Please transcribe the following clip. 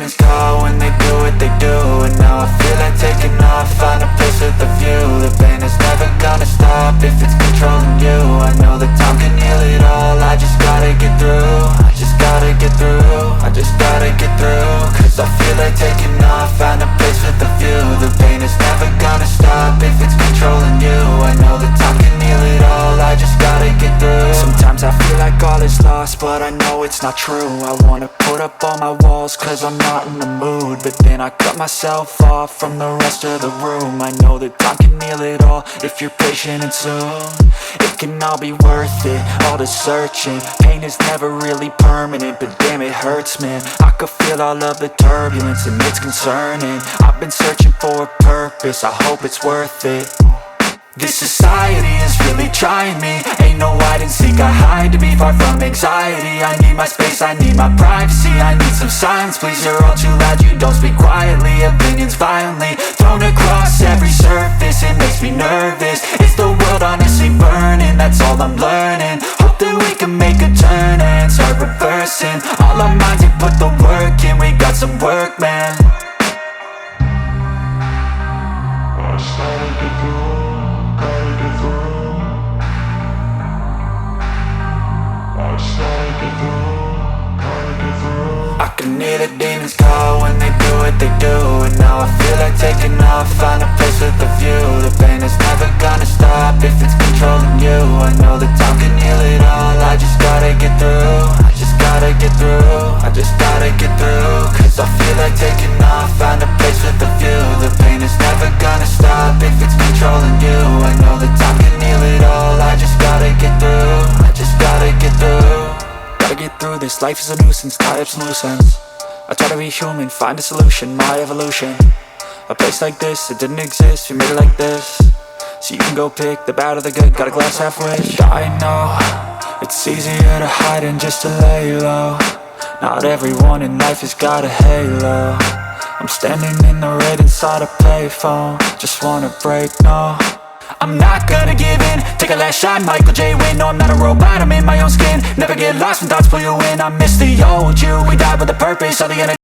demons call when they do what they do. And now I feel like taking off, find a place with a view. The pain is never gonna stop if it's controlling you. I know that time can heal it all, I just gotta get through. I just gotta get through, I just gotta get through. Cause I feel like taking off, find a place with a view. The pain is never gonna stop if it's controlling you. I know that time can heal it all, I just gotta get through. Sometimes I feel like all is lost, but I know it's not true. I wanna put up all my walls cause I'm not in the mood, but then I cut myself off from the rest of the room. I know that time can heal it all if you're patient and soon. It can all be worth it, all the searching. Pain is never really permanent, but damn it hurts, man. I could feel all of the turbulence and it's concerning. I've been searching for a purpose, I hope it's worth it. This society is really trying me. Ain't no hide and seek, I hide to be far from anxiety. I need my space, I need my privacy. I need some silence, please, you're all too loud. You don't speak quietly, opinions violently thrown across every surface. It makes me nervous, it's the world honestly burning. That's all I'm learning, hope that we can make a turn and start reversing. All our minds, we put the work in, we got some work, man. I started to go. I can hear the demons call when they do what they do. And now I feel like taking off, find a place with a view. The pain is never gonna stop if it's controlling you. I know that time can heal it all, I just gotta get through. I just gotta get through, I just gotta get through. Cause I feel like taking off, find a place with a view. The pain is never gonna stop if it's controlling you. I know that time can heal it all, I just gotta get through. I just gotta get through. Gotta get through this, life is a nuisance, tie up some loose ends. I try to be human, find a solution, my evolution. A place like this, it didn't exist, we made it like this. So you can go pick the bad or the good, got a glass halfway. I know, it's easier to hide than just to lay low. Not everyone in life has got a halo. I'm standing in the red inside a payphone, just wanna break, no. I'm not gonna give in, take a last shot, Michael J. Win. No, I'm not a robot, I'm in my own skin. Never get lost when thoughts pull you in. I miss the old you, we died with a purpose, all the energy